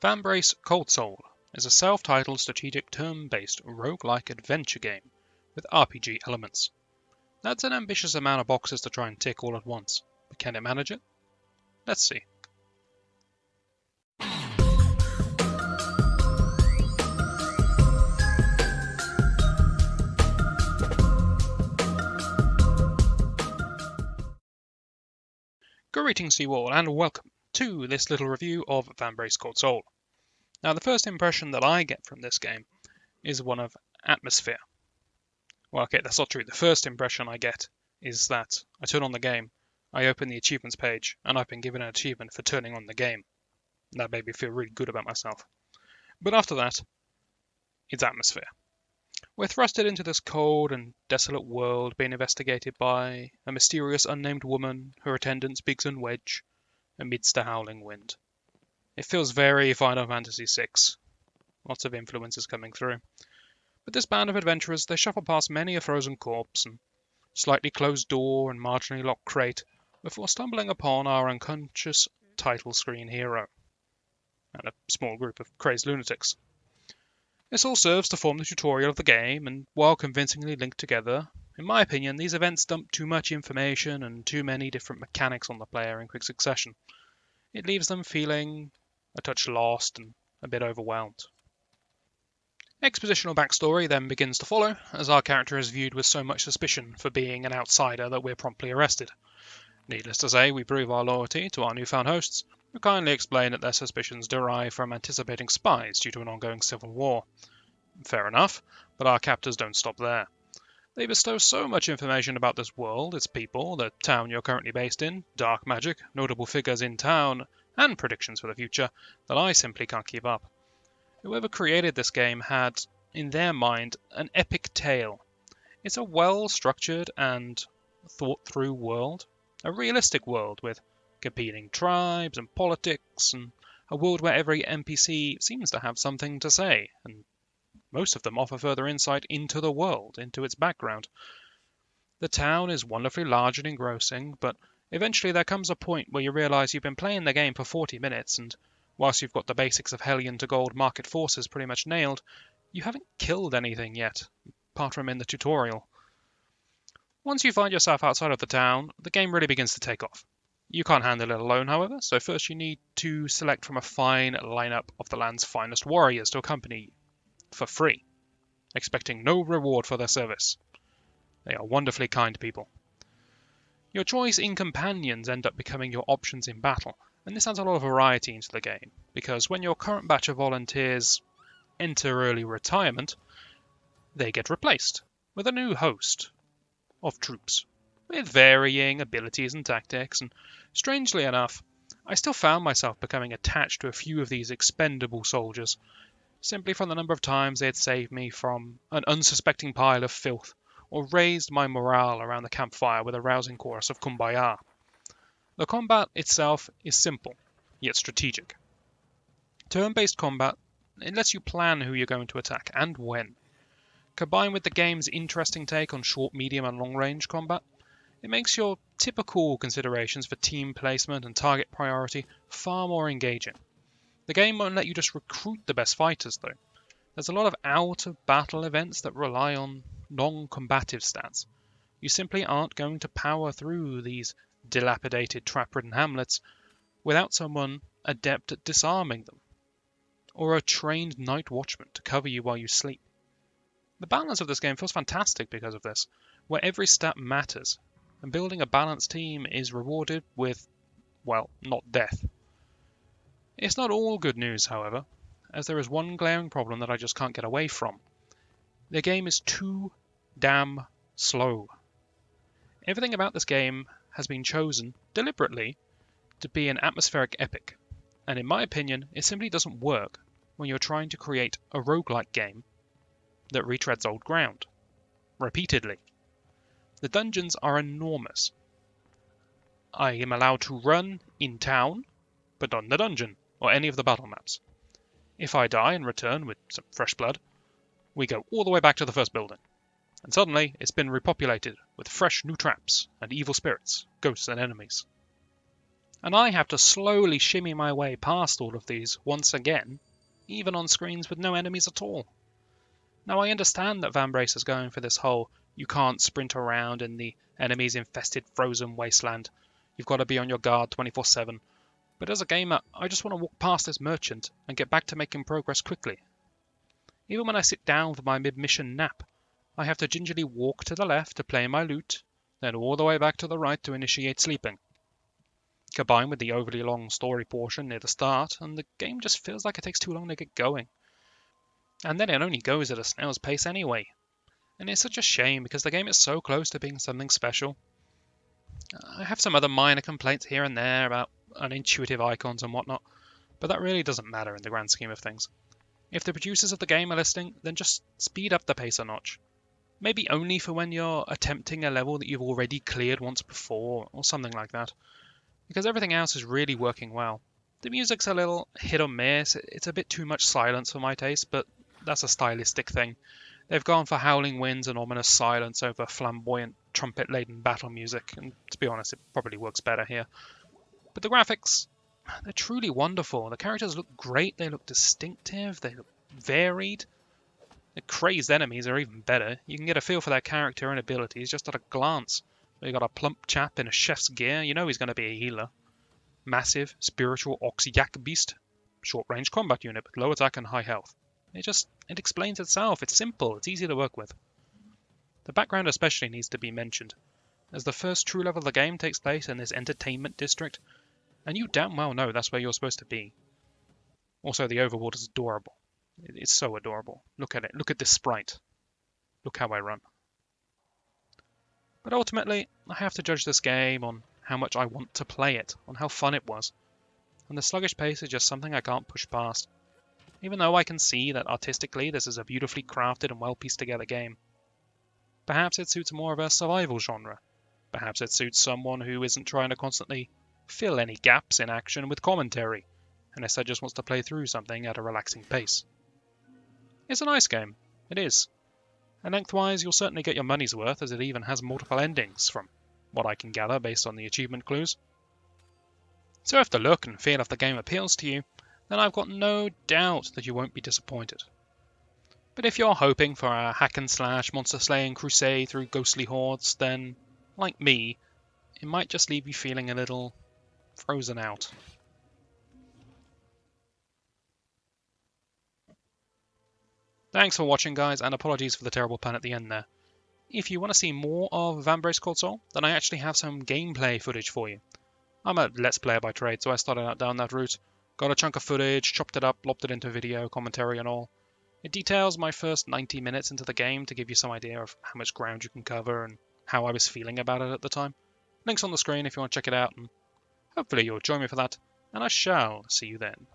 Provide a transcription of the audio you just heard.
Vambrace Cold Soul is a self-titled strategic turn-based roguelike adventure game with RPG elements. That's an ambitious amount of boxes to try and tick all at once, but can it manage it? Let's see. Greetings to you all, and welcome to this little review of Vambrace Cold Soul. Now, the first impression that I get from this game is one of atmosphere. Well, okay, that's not true. The first impression I get is that I turn on the game, I open the achievements page, and I've been given an achievement for turning on the game. That made me feel really good about myself. But after that, it's atmosphere. We're thrusted into this cold and desolate world being investigated by a mysterious unnamed woman, her attendants Biggs and Wedge, amidst a howling wind. It feels very Final Fantasy VI. Lots of influences coming through. But this band of adventurers, they shuffle past many a frozen corpse and slightly closed door and marginally locked crate before stumbling upon our unconscious title screen hero and a small group of crazed lunatics. This all serves to form the tutorial of the game, and while convincingly linked together, in my opinion, these events dump too much information and too many different mechanics on the player in quick succession. It leaves them feeling a touch lost and a bit overwhelmed. Expositional backstory then begins to follow, as our character is viewed with so much suspicion for being an outsider that we're promptly arrested. Needless to say, we prove our loyalty to our newfound hosts, who kindly explain that their suspicions derive from anticipating spies due to an ongoing civil war. Fair enough, but our captors don't stop there. They bestow so much information about this world, its people, the town you're currently based in, dark magic, notable figures in town, and predictions for the future that I simply can't keep up. Whoever created this game had, in their mind, an epic tale. It's a well-structured and thought-through world, a realistic world with competing tribes and politics, and a world where every NPC seems to have something to say, and most of them offer further insight into the world, into its background. The town is wonderfully large and engrossing, but eventually there comes a point where you realise you've been playing the game for 40 minutes, and whilst you've got the basics of Hellion to Gold market forces pretty much nailed, you haven't killed anything yet, apart from in the tutorial. Once you find yourself outside of the town, the game really begins to take off. You can't handle it alone, however, so first you need to select from a fine lineup of the land's finest warriors to accompany you, for free, expecting no reward for their service. They are wonderfully kind people. Your choice in companions end up becoming your options in battle, and this adds a lot of variety into the game, because when your current batch of volunteers enter early retirement, they get replaced with a new host of troops, with varying abilities and tactics, and strangely enough, I still found myself becoming attached to a few of these expendable soldiers, simply from the number of times they had saved me from an unsuspecting pile of filth, or raised my morale around the campfire with a rousing chorus of Kumbaya. The combat itself is simple, yet strategic. Turn-based combat, it lets you plan who you're going to attack and when. Combined with the game's interesting take on short, medium and long-range combat, it makes your typical considerations for team placement and target priority far more engaging. The game won't let you just recruit the best fighters, though. There's a lot of out-of-battle events that rely on non-combative stats. You simply aren't going to power through these dilapidated, trap-ridden hamlets without someone adept at disarming them, or a trained night watchman to cover you while you sleep. The balance of this game feels fantastic because of this, where every stat matters, and building a balanced team is rewarded with, well, not death. It's not all good news, however, as there is one glaring problem that I just can't get away from. The game is too damn slow. Everything about this game has been chosen, deliberately, to be an atmospheric epic, and in my opinion, it simply doesn't work when you're trying to create a roguelike game that retreads old ground, repeatedly. The dungeons are enormous. I am allowed to run in town, but not in the dungeon, or any of the battle maps. If I die and return with some fresh blood, we go all the way back to the first building, and suddenly it's been repopulated with fresh new traps and evil spirits, ghosts and enemies. And I have to slowly shimmy my way past all of these once again, even on screens with no enemies at all. Now I understand that Vambrace is going for this whole you can't sprint around in the enemies infested frozen wasteland, you've got to be on your guard 24/7, but as a gamer I just want to walk past this merchant and get back to making progress quickly. Even when I sit down for my mid-mission nap, I have to gingerly walk to the left to play my loot, then all the way back to the right to initiate sleeping. Combined with the overly long story portion near the start, and the game just feels like it takes too long to get going. And then it only goes at a snail's pace anyway. And it's such a shame because the game is so close to being something special. I have some other minor complaints here and there about unintuitive icons and whatnot, but that really doesn't matter in the grand scheme of things. If the producers of the game are listening, then just speed up the pace a notch. Maybe only for when you're attempting a level that you've already cleared once before, or something like that. Because everything else is really working well. The music's a little hit or miss, it's a bit too much silence for my taste, but that's a stylistic thing. They've gone for howling winds and ominous silence over flamboyant, trumpet-laden battle music, and to be honest, it probably works better here. But the graphics, they're truly wonderful. The characters look great, they look distinctive, they look varied. The crazed enemies are even better. You can get a feel for their character and abilities just at a glance. You got a plump chap in a chef's gear, you know he's going to be a healer. Massive, spiritual ox yak beast. Short-range combat unit with low attack and high health. It explains itself. It's simple. It's easy to work with. The background especially needs to be mentioned, as the first true level of the game takes place in this entertainment district, and you damn well know that's where you're supposed to be. Also, the overworld is adorable. It's so adorable. Look at it. Look at this sprite. Look how I run. But ultimately, I have to judge this game on how much I want to play it, on how fun it was. And the sluggish pace is just something I can't push past. Even though I can see that artistically this is a beautifully crafted and well pieced together game. Perhaps it suits more of a survival genre. Perhaps it suits someone who isn't trying to constantly fill any gaps in action with commentary, and instead just wants to play through something at a relaxing pace. It's a nice game. It is. And lengthwise, you'll certainly get your money's worth, as it even has multiple endings, from what I can gather based on the achievement clues. So if the look and feel of the game appeals to you, then I've got no doubt that you won't be disappointed. But if you're hoping for a hack-and-slash monster-slaying crusade through ghostly hordes, then, like me, it might just leave you feeling a little frozen out. Thanks for watching, guys, and apologies for the terrible pun at the end there. If you want to see more of Vambrace Cold Soul, then I actually have some gameplay footage for you. I'm a Let's Player by trade, so I started out down that route. Got a chunk of footage, chopped it up, lopped it into video, commentary and all. It details my first 90 minutes into the game to give you some idea of how much ground you can cover and how I was feeling about it at the time. Links on the screen if you want to check it out, and hopefully you'll join me for that, and I shall see you then.